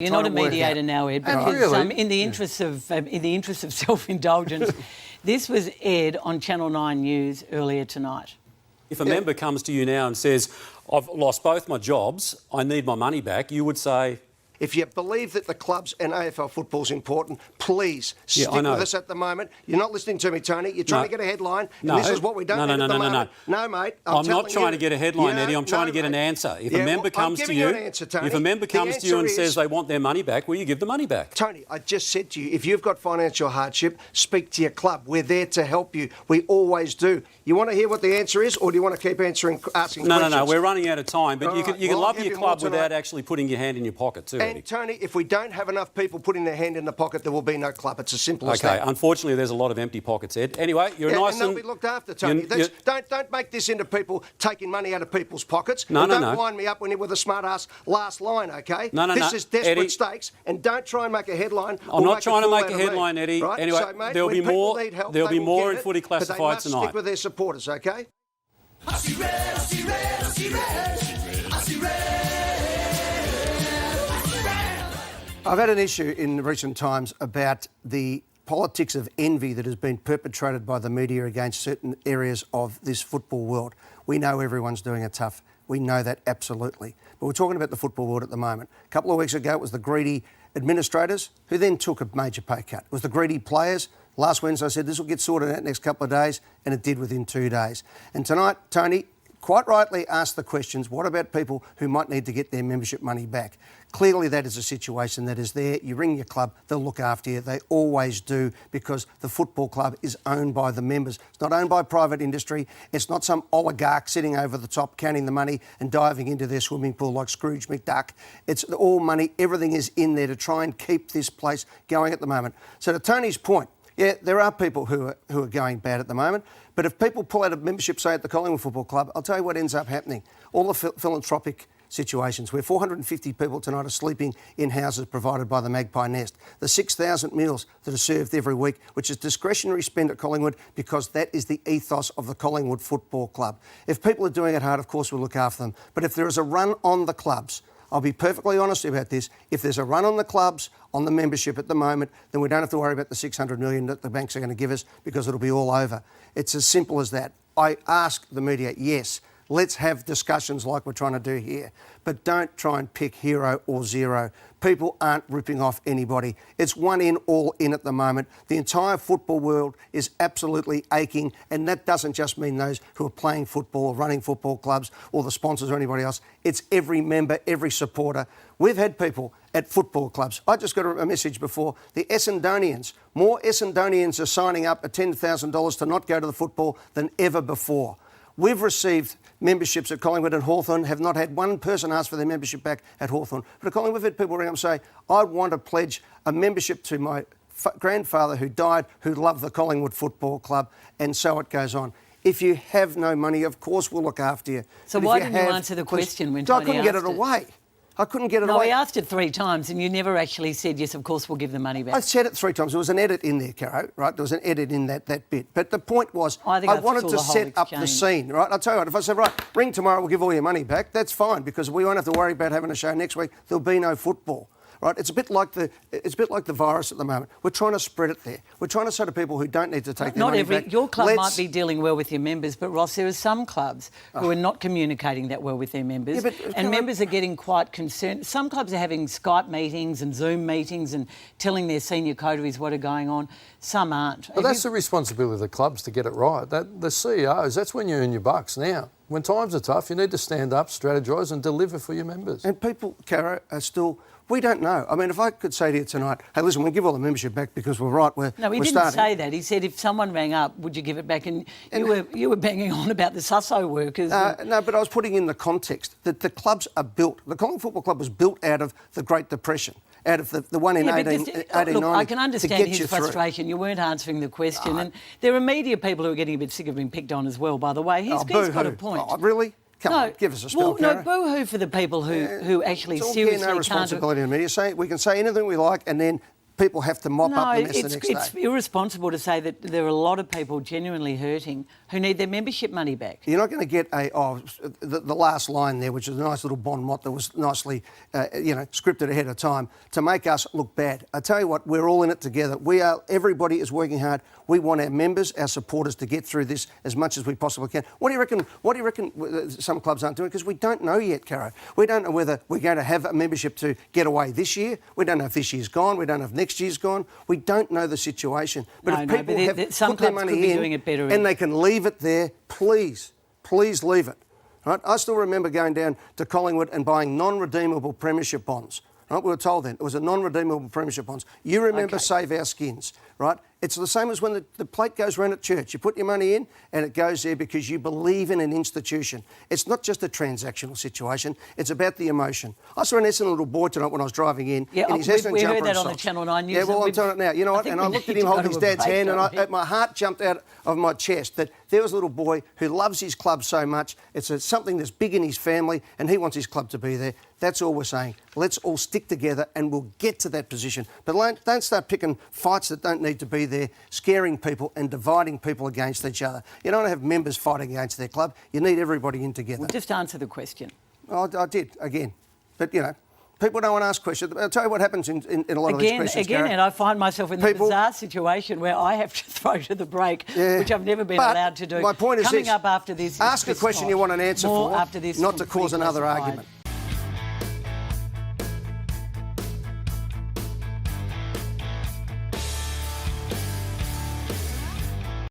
You're not a mediator now, Ed, because Really? in the interests of self-indulgence, this was aired on Channel 9 News earlier tonight. If a member comes to you now and says, I've lost both my jobs, I need my money back, you would say... If you believe that the clubs and AFL football is important, please stick with us at the moment. You're not listening to me, Tony. You're trying to get a headline, and this is what we don't need at the moment. No, mate. I'm not trying to get a headline, Eddie. I'm trying to get an answer. If a member comes to you, if a member comes to you and says they want their money back, will you give the money back? Tony, I just said to you, if you've got financial hardship, speak to your club. We're there to help you. We always do. You want to hear what the answer is, or do you want to keep asking questions? No. We're running out of time. But you can love your club without actually putting your hand in your pocket too, Eddie. And Tony, if we don't have enough people putting their hand in the pocket, there will be no club. It's as simple as that. Okay, unfortunately, there's a lot of empty pockets, Ed. Anyway, you're nice and they'll be looked after, Tony. Don't make this into people taking money out of people's pockets. Don't wind me up when you're with a smart-ass last line, OK? This is desperate stakes, and don't try and make a headline. I'm not trying to make a headline, Eddie. Right? Anyway, so, mate, there'll be more in Footy Classified tonight. But they must tonight. stick with their supporters, OK? I see red, I see red, I see red, I see red. I've had an issue in recent times about the politics of envy that has been perpetrated by the media against certain areas of this football world. We know everyone's doing it tough. We know that absolutely. But we're talking about the football world at the moment. A couple of weeks ago, it was the greedy administrators who then took a major pay cut. It was the greedy players. Last Wednesday, I said this will get sorted out next couple of days, and it did within 2 days. And tonight, Tony quite rightly asked the questions, what about people who might need to get their membership money back? Clearly that is a situation that is there. You ring your club, they'll look after you. They always do, because the football club is owned by the members. It's not owned by private industry. It's not some oligarch sitting over the top counting the money and diving into their swimming pool like Scrooge McDuck. It's all money. Everything is in there to try and keep this place going at the moment. So to Tony's point, yeah, there are people who are going bad at the moment, but if people pull out of membership, say at the Collingwood Football Club, I'll tell you what ends up happening. All the philanthropic situations where 450 people tonight are sleeping in houses provided by the Magpie Nest, the 6,000 meals that are served every week, which is discretionary spend at Collingwood because that is the ethos of the Collingwood Football Club. If people are doing it hard, of course we'll look after them. But if there is a run on the clubs, I'll be perfectly honest about this, if there's a run on the clubs, on the membership at the moment, then we don't have to worry about the $600 million that the banks are going to give us because it'll be all over. It's as simple as that. I ask the media, yes, let's have discussions like we're trying to do here, but don't try and pick hero or zero. People aren't ripping off anybody. It's one in, all in at the moment. The entire football world is absolutely aching, and that doesn't just mean those who are playing football or running football clubs or the sponsors or anybody else. It's every member, every supporter. We've had people at football clubs. I just got a message before. The Essendonians, more Essendonians are signing up at $10,000 to not go to the football than ever before. We've received memberships at Collingwood and Hawthorn, have not had one person ask for their membership back at Hawthorn. But at Collingwood, we've had people ring up and say, I want to pledge a membership to my grandfather who died, who loved the Collingwood Football Club, and so it goes on. If you have no money, of course we'll look after you. So why didn't you answer the question when Tony asked it? I couldn't get it away. I couldn't get it away. No, he asked it 3 times and you never actually said, yes, of course, we'll give the money back. I said it 3 times. There was an edit in there, Caro, right? There was an edit in that bit. But the point was, I wanted to set up the scene, right? I'll tell you what, if I said, right, ring tomorrow, we'll give all your money back, that's fine, because we won't have to worry about having a show next week. There'll be no football. Right, it's a bit like the virus at the moment. We're trying to spread it there. We're trying to say to people who don't need to take their money back. Your club might be dealing well with your members, but Ross, there are some clubs who are not communicating that well with their members, and members are getting quite concerned. Some clubs are having Skype meetings and Zoom meetings and telling their senior coteries what are going on. Some aren't. But that's the responsibility of the clubs to get it right. The CEOs, that's when you earn your bucks now. When times are tough, you need to stand up, strategise and deliver for your members. And people, Caro, are still... We don't know. I mean, if I could say to you tonight, hey, listen, we'll give all the membership back because we're right, No, he didn't say that. He said if someone rang up, would you give it back? And you were banging on about the Susso workers. No, but I was putting in the context that the clubs are built. The Collingwood Football Club was built out of the Great Depression, out of the one in 1890. Look, I can understand his frustration. You weren't answering the question. And there are media people who are getting a bit sick of being picked on as well, by the way. He's got a point. Oh, really? Come on, give us a spell, no, boo-hoo for the people who actually seriously no responsibility in the media. We can say anything we like, and then people have to mop up the mess the next day. It's irresponsible to say that there are a lot of people genuinely hurting who need their membership money back. You're not going to get the last line there, which is a nice little bon mot that was nicely, scripted ahead of time to make us look bad. I tell you what, we're all in it together. Everybody is working hard. We want our members, our supporters, to get through this as much as we possibly can. What do you reckon some clubs aren't doing? Because we don't know yet, Caro. We don't know whether we're going to have a membership to get away this year. We don't know if this year's gone. We don't know if next year's gone. We don't know the situation. But if people have put their money in and they can leave it there, please leave it. Right? I still remember going down to Collingwood and buying non-redeemable premiership bonds. Right? We were told then it was a non-redeemable premiership bonds. You remember Save Our Skins, right? It's the same as when the plate goes round at church. You put your money in and it goes there because you believe in an institution. It's not just a transactional situation. It's about the emotion. I saw an Essendon little boy tonight when I was driving in his Essendon we jumper heard that and on the socks. Channel 9 News. Yeah, well, I'm telling it now. You know what? And I looked at him holding his dad's hand and my heart jumped out of my chest that there was a little boy who loves his club so much. It's something that's big in his family and he wants his club to be there. That's all we're saying. Let's all stick together and we'll get to that position. But don't start picking fights that don't need to be there, scaring people and dividing people against each other. You don't have members fighting against their club. You need everybody in together. Well, just answer the question. Oh, I did, again. But, people don't want to ask questions. I'll tell you what happens in a lot of these questions, Gareth. And I find myself in the bizarre situation where I have to throw to the break, which I've never been allowed to do. My point is Coming up after this... Ask a question you want an answer for, after this not to cause another argument.